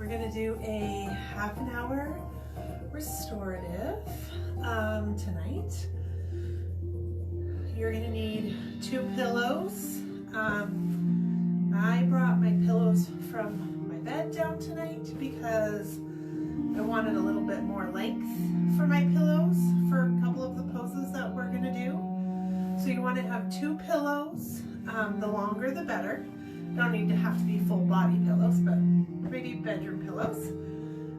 We're gonna do a half an hour restorative tonight. You're gonna need 2 pillows. I brought my pillows from my bed down tonight because I wanted a little bit more length for my pillows for a couple of the poses that we're gonna do. So you wanna have 2 pillows, the longer the better. Don't need to have to be full body pillows, but maybe bedroom pillows.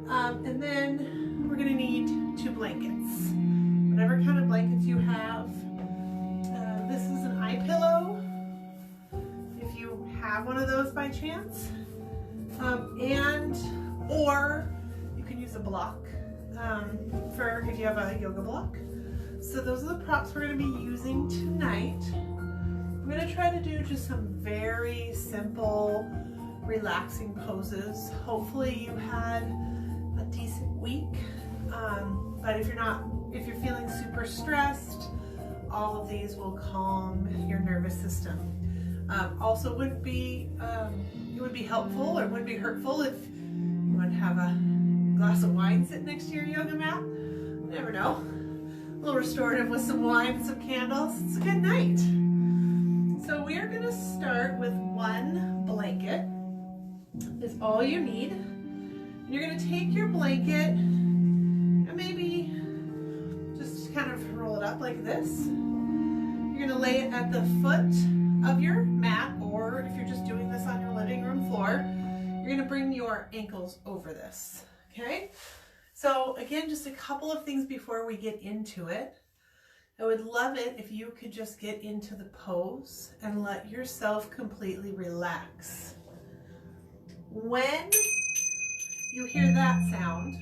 And then we're gonna need 2 blankets. Whatever kind of blankets you have. This is an eye pillow, if you have one of those by chance. Or you can use a block for if you have a yoga block. So those are the props we're gonna be using tonight. I'm gonna try to do just some very simple, relaxing poses. Hopefully you had a decent week, but if you're feeling super stressed, all of these will calm your nervous system. Also, it would be helpful or would be hurtful if you would have a glass of wine sitting next to your yoga mat. You never know. A little restorative with some wine and some candles. It's a good night. So we are gonna start with 1 blanket. Is all you need. And you're gonna take your blanket and maybe just kind of roll it up like this. You're gonna lay it at the foot of your mat, or if you're just doing this on your living room floor, you're gonna bring your ankles over this, okay? So again, just a couple of things before we get into it. I would love it if you could just get into the pose and let yourself completely relax. When you hear that sound,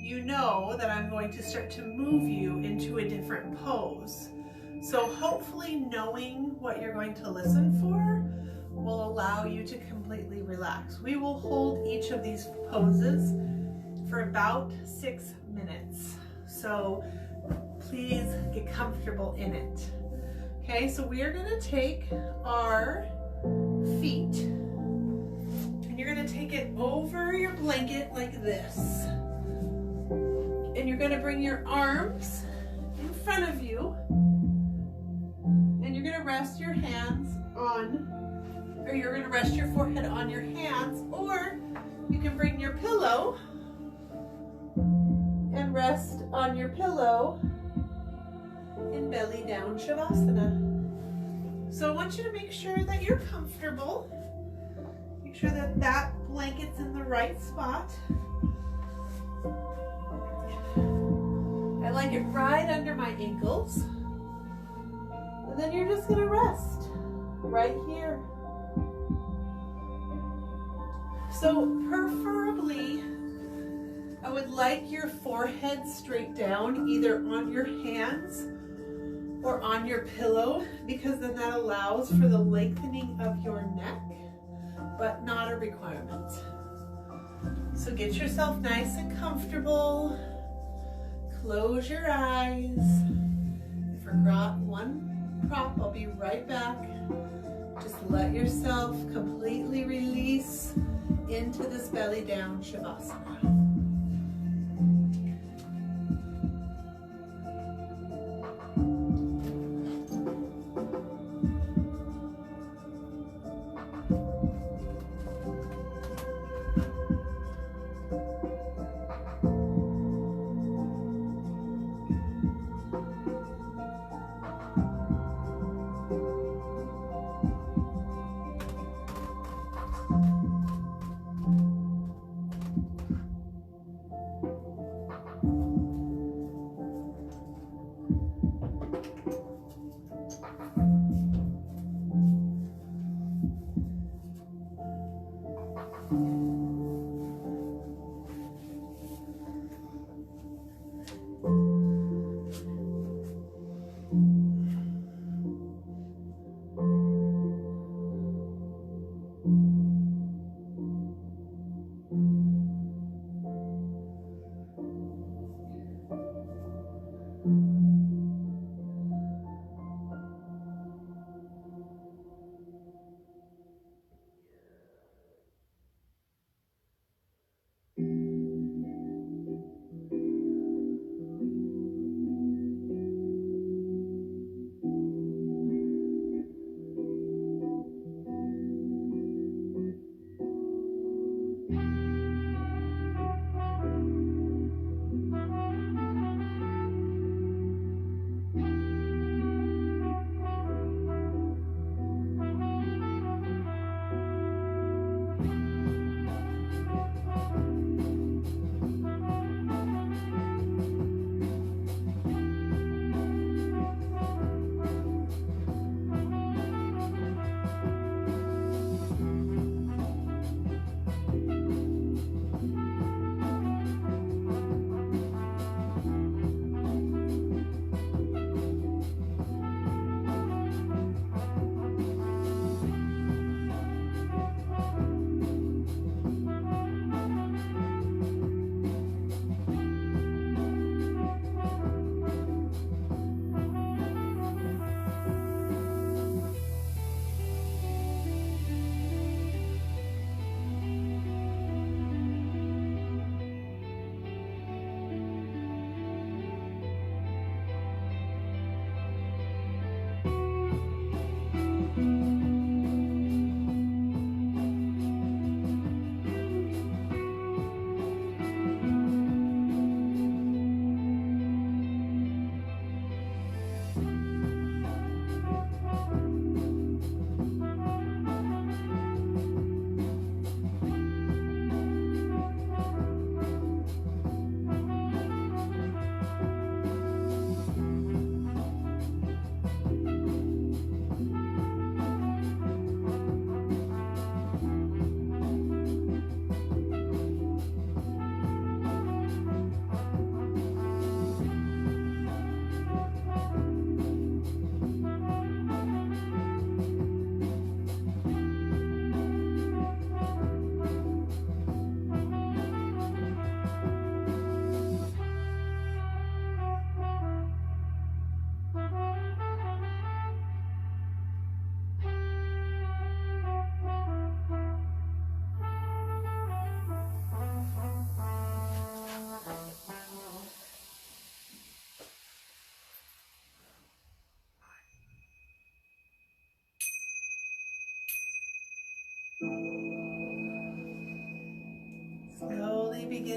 you know that I'm going to start to move you into a different pose. So hopefully knowing what you're going to listen for will allow you to completely relax. We will hold each of these poses for about 6 minutes. So please get comfortable in it. Okay, so we are gonna take our feet and you're gonna take it over your blanket like this. And you're gonna bring your arms in front of you and you're gonna rest your hands on, or you're gonna rest your forehead on your hands, or you can bring your pillow and rest on your pillow in belly down Shavasana. So I want you to make sure that you're comfortable. Make sure that that blanket's in the right spot. I like it right under my ankles. And then you're just gonna rest right here. So preferably, I would like your forehead straight down, either on your hands or on your pillow, because then that allows for the lengthening of your neck, but not a requirement. So get yourself nice and comfortable. Close your eyes. I forgot one prop. I'll be right back. Just let yourself completely release into this belly down Shavasana.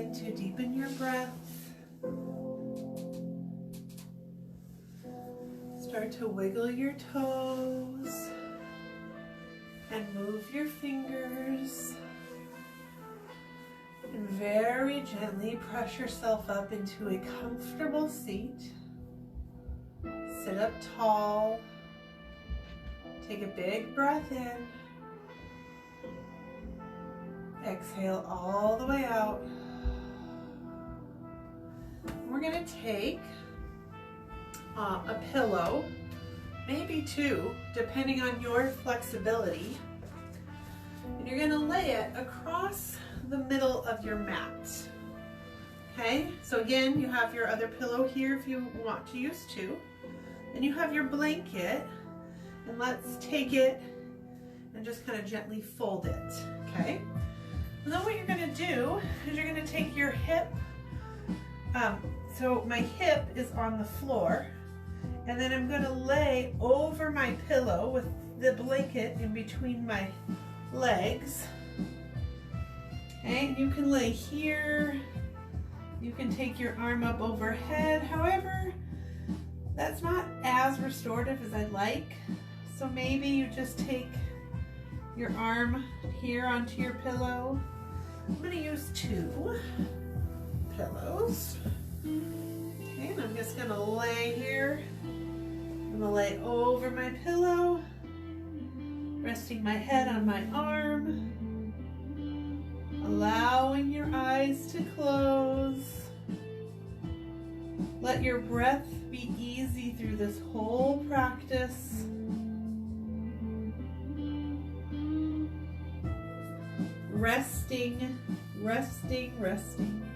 begin to deepen your breath. Start to wiggle your toes and move your fingers. And very gently press yourself up into a comfortable seat. Sit up tall. Take a big breath in. Exhale all the way out. We're going to take a pillow, maybe two, depending on your flexibility. And you're going to lay it across the middle of your mat. Okay, so again, you have your other pillow here if you want to use two. Then you have your blanket, and let's take it and just kind of gently fold it, okay? And then what you're going to do is you're going to take your hip, so my hip is on the floor, and then I'm going to lay over my pillow with the blanket in between my legs. Okay, and you can lay here, you can take your arm up overhead. However, that's not as restorative as I'd like. So maybe you just take your arm here onto your pillow. I'm going to use two pillows. Okay, and I'm just going to lay here. I'm going to lay over my pillow, resting my head on my arm, allowing your eyes to close. Let your breath be easy through this whole practice. Resting, resting, resting.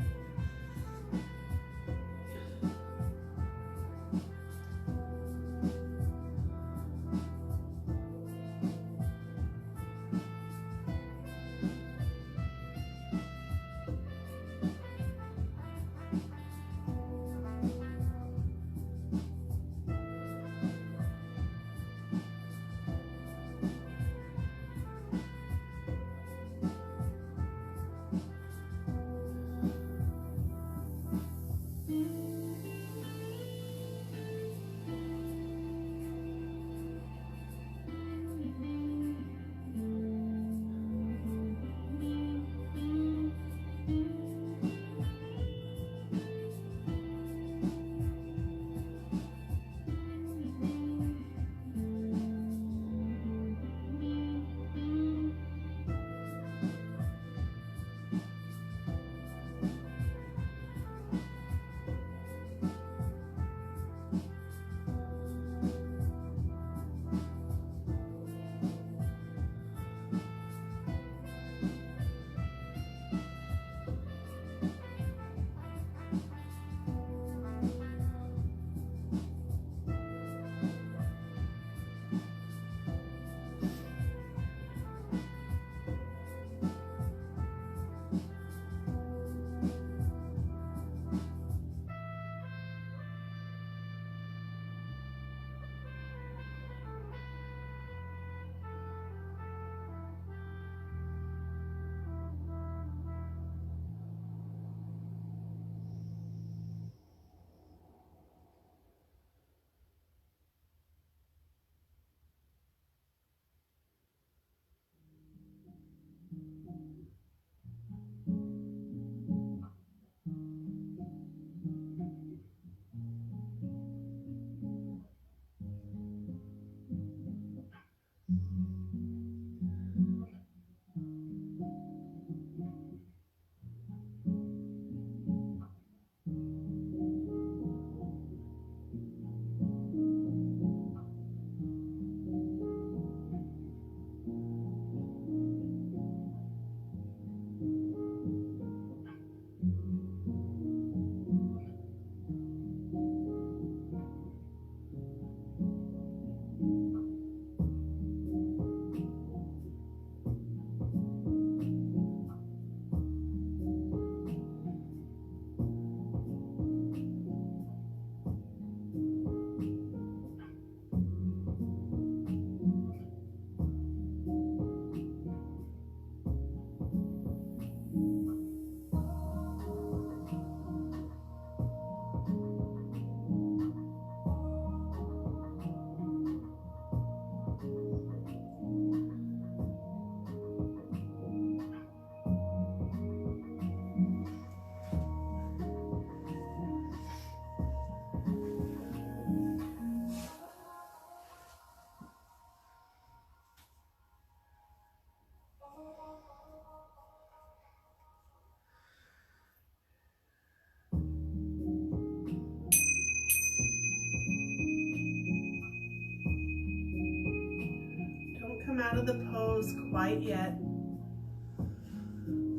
out of the pose quite yet.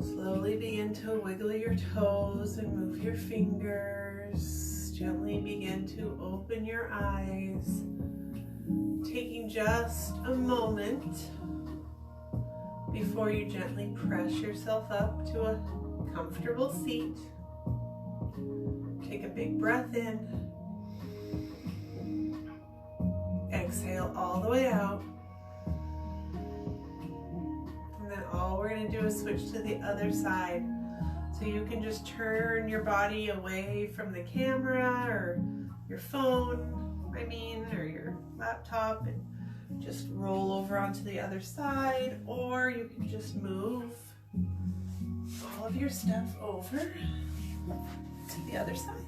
Slowly begin to wiggle your toes and move your fingers. Gently begin to open your eyes. Taking just a moment before you gently press yourself up to a comfortable seat. Take a big breath in. Exhale all the way out. And then all we're going to do is switch to the other side. So you can just turn your body away from the camera or your phone, or your laptop, and just roll over onto the other side, or you can just move all of your stuff over to the other side.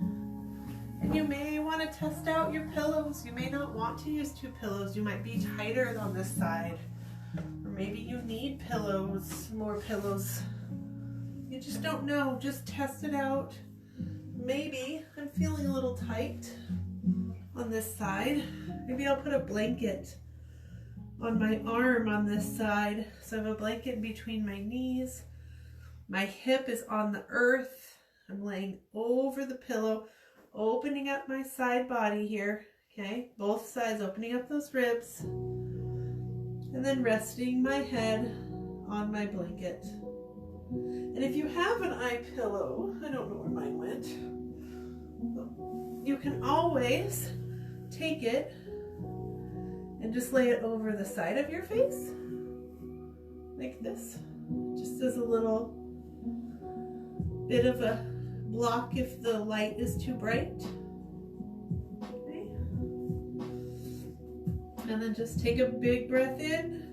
And you may want to test out your pillows. You may not want to use two pillows. You might be tighter on this side, or maybe you need pillows, more pillows. You just don't know. Just test it out. Maybe I'm feeling a little tight on this side. Maybe I'll put a blanket on my arm on this side. So I have a blanket between my knees. My hip is on the earth. I'm laying over the pillow, opening up my side body here. Okay, both sides, opening up those ribs. And then resting my head on my blanket. And if you have an eye pillow, I don't know where mine went, you can always take it and just lay it over the side of your face, like this, just as a little bit of a block if the light is too bright. Okay. And then just take a big breath in.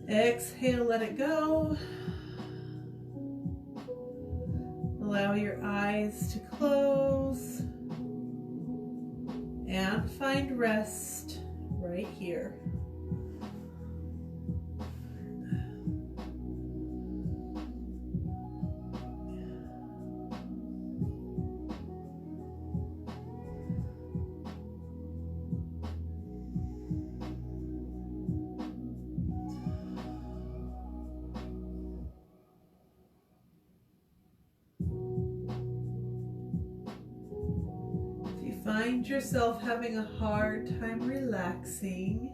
Exhale, let it go. Allow your eyes to close and find rest right here. Find yourself having a hard time relaxing.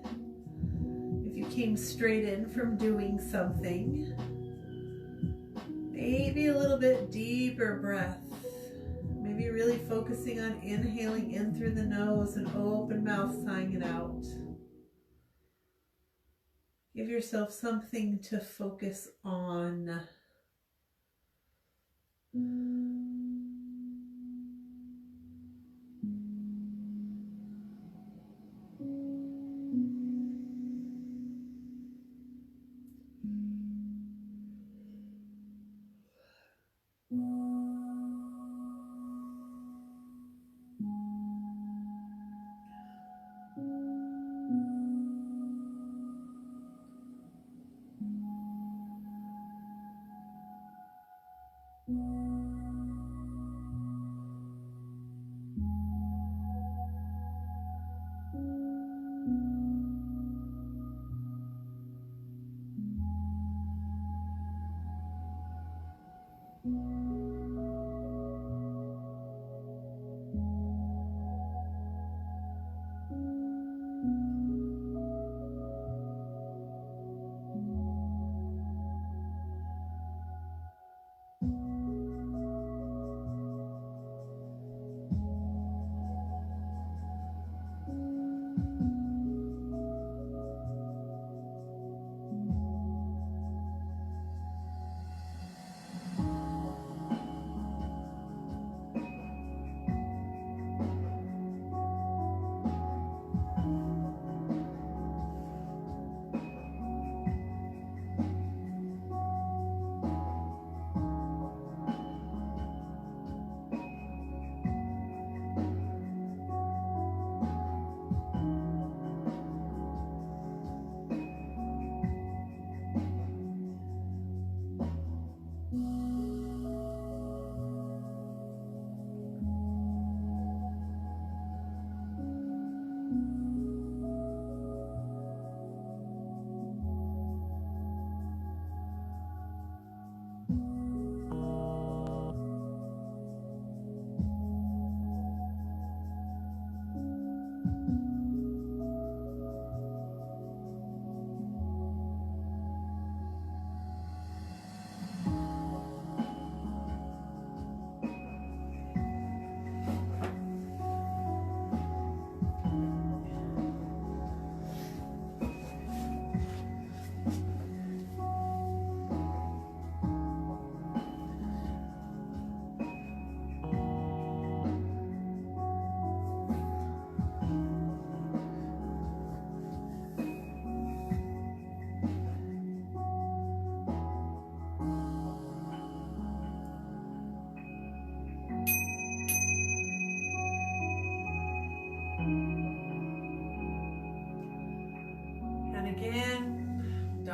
If you came straight in from doing something, maybe a little bit deeper breath. Maybe really focusing on inhaling in through the nose and open mouth, sighing it out. Give yourself something to focus on.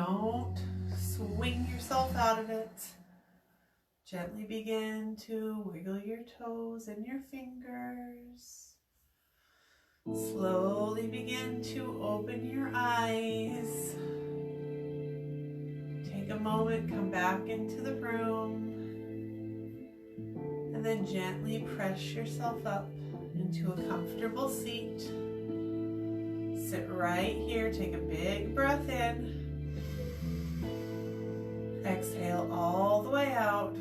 Don't swing yourself out of it. Gently begin to wiggle your toes and your fingers. Slowly begin to open your eyes. Take a moment, come back into the room, and then gently press yourself up into a comfortable seat. Sit right here, take a big breath in. Exhale all the way out.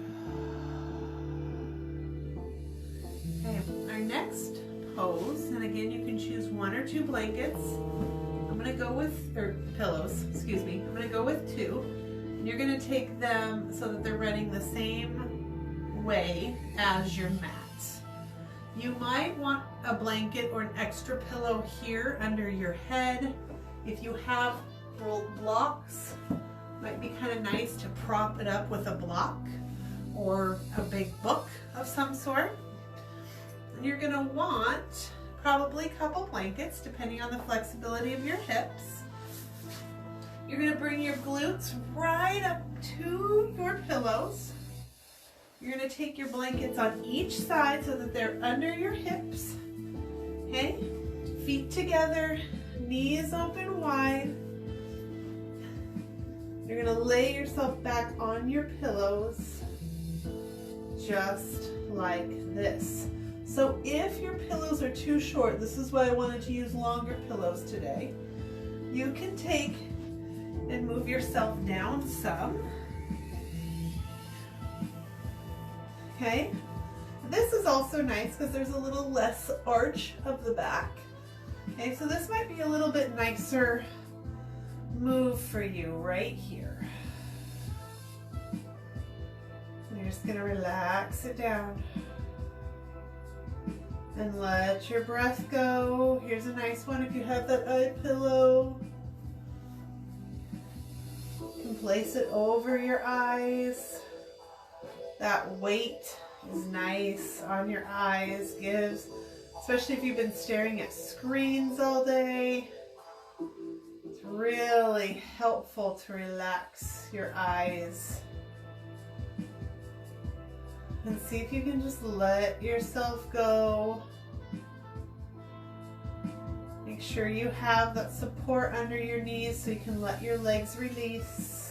Okay, our next pose, and again you can choose 1 or 2 blankets. I'm gonna go with, or pillows, excuse me. I'm gonna go with 2. And you're gonna take them so that they're running the same way as your mat. You might want a blanket or an extra pillow here under your head. If you have blocks, might be kind of nice to prop it up with a block or a big book of some sort. And you're gonna want probably a couple blankets depending on the flexibility of your hips. You're gonna bring your glutes right up to your pillows. You're gonna take your blankets on each side so that they're under your hips. Okay, feet together, knees open wide. You're gonna lay yourself back on your pillows, just like this. So if your pillows are too short, this is why I wanted to use longer pillows today. You can take and move yourself down some. Okay, this is also nice because there's a little less arch of the back. Okay, so this might be a little bit nicer move for you right here. You're just gonna relax it down and let your breath go. Here's a nice one if you have that eye pillow. You can place it over your eyes. That weight is nice on your eyes, gives, especially if you've been staring at screens all day. It's really helpful to relax your eyes. And see if you can just let yourself go. Make sure you have that support under your knees so you can let your legs release.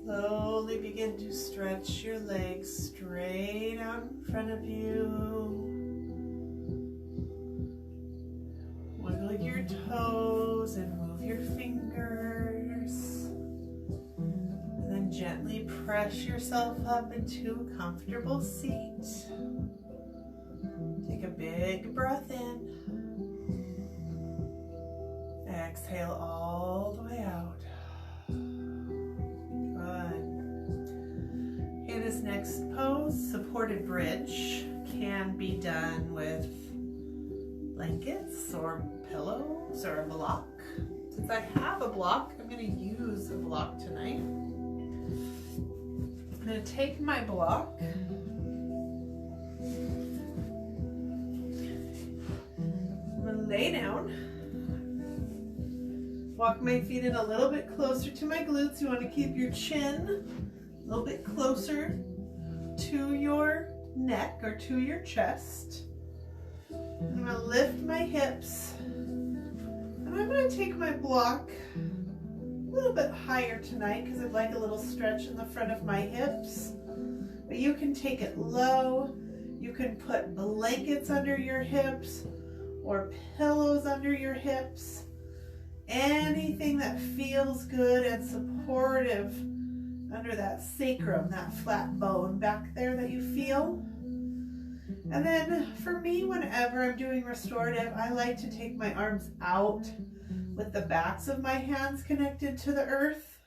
Slowly begin to stretch your legs straight out in front of you. Wiggle your toes and move your fingers. And then gently press yourself up into a comfortable seat. Take a big breath in. Exhale all the way out. In this next pose, supported bridge can be done with blankets or pillows or a block. Since I have a block, I'm going to use a block tonight. I'm going to take my block. I'm going to lay down. Walk my feet in a little bit closer to my glutes. You want to keep your chin a little bit closer to your neck or to your chest. I'm going to lift my hips, and I'm going to take my block a little bit higher tonight because I'd like a little stretch in the front of my hips. But you can take it low. You can put blankets under your hips or pillows under your hips. Anything that feels good and supportive under that sacrum, that flat bone back there that you feel. And then for me, whenever I'm doing restorative, I like to take my arms out with the backs of my hands connected to the earth.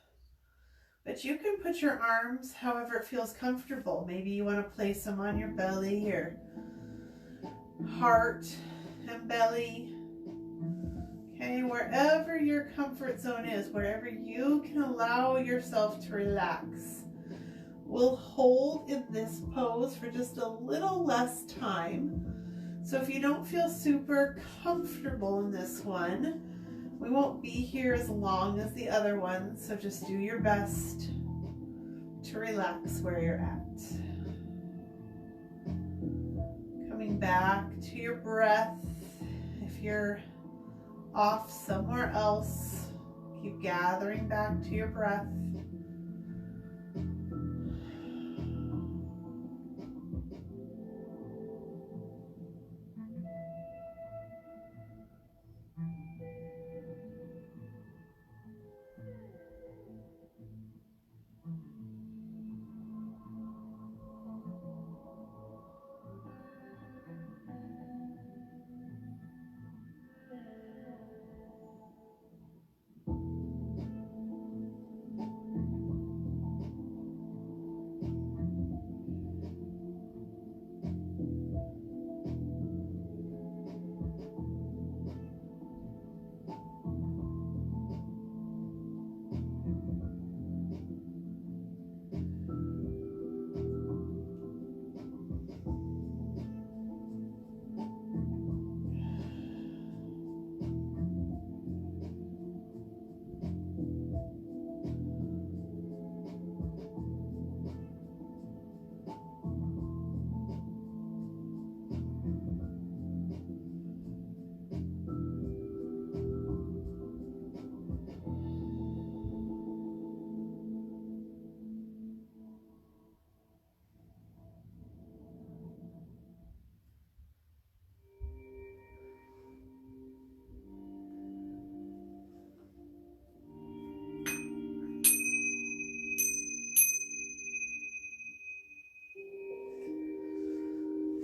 But you can put your arms however it feels comfortable. Maybe you want to place them on your belly or heart and belly. Okay, wherever your comfort zone is, wherever you can allow yourself to relax. We'll hold in this pose for just a little less time. So if you don't feel super comfortable in this one, we won't be here as long as the other ones. So just do your best to relax where you're at. Coming back to your breath. If you're off somewhere else, keep gathering back to your breath.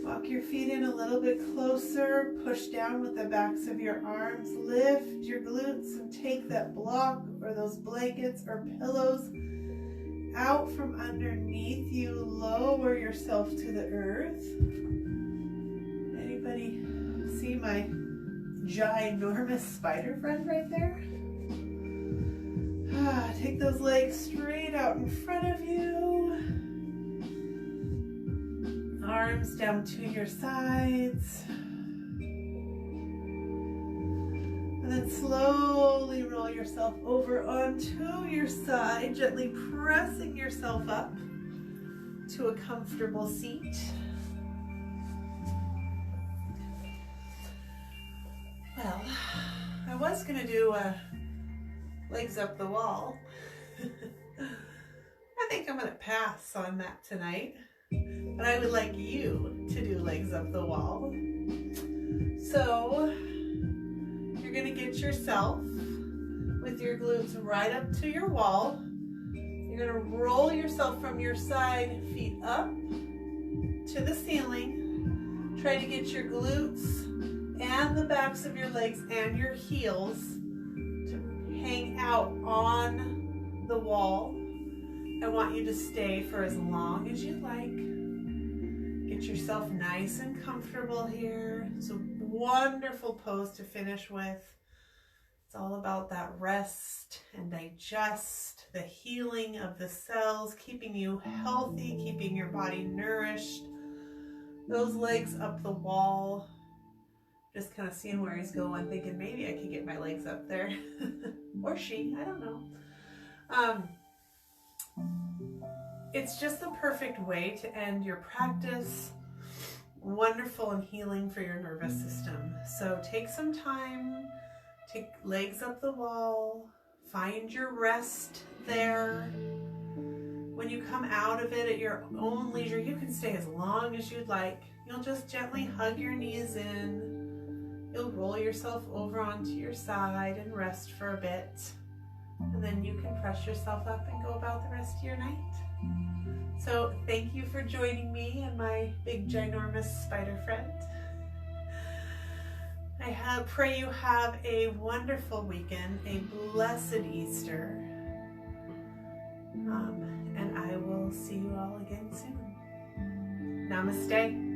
Walk your feet in a little bit closer, push down with the backs of your arms, lift your glutes and take that block or those blankets or pillows out from underneath you. Lower yourself to the earth. Anybody see my ginormous spider friend right there? Take those legs straight feet out in front of you. Arms down to your sides. And then slowly roll yourself over onto your side, gently pressing yourself up to a comfortable seat. Well, I was gonna do legs up the wall. I think I'm gonna pass on that tonight, but I would like you to do legs up the wall. So you're gonna get yourself with your glutes right up to your wall. You're gonna roll yourself from your side feet up to the ceiling. Try to get your glutes and the backs of your legs and your heels to hang out on the wall. I want you to stay for as long as you'd like. Get yourself nice and comfortable here. It's a wonderful pose to finish with. It's all about that rest and digest, the healing of the cells, keeping you healthy, keeping your body nourished. Those legs up the wall. Just kind of seeing where he's going, thinking maybe I could get my legs up there. Or she, I don't know. It's just the perfect way to end your practice. Wonderful and healing for your nervous system. So take some time, take legs up the wall, find your rest there. When you come out of it at your own leisure, you can stay as long as you'd like. You'll just gently hug your knees in. You'll roll yourself over onto your side and rest for a bit. And then you can press yourself up and go about the rest of your night. So thank you for joining me and my big ginormous spider friend. I pray you have a wonderful weekend, a blessed Easter. And I will see you all again soon. Namaste.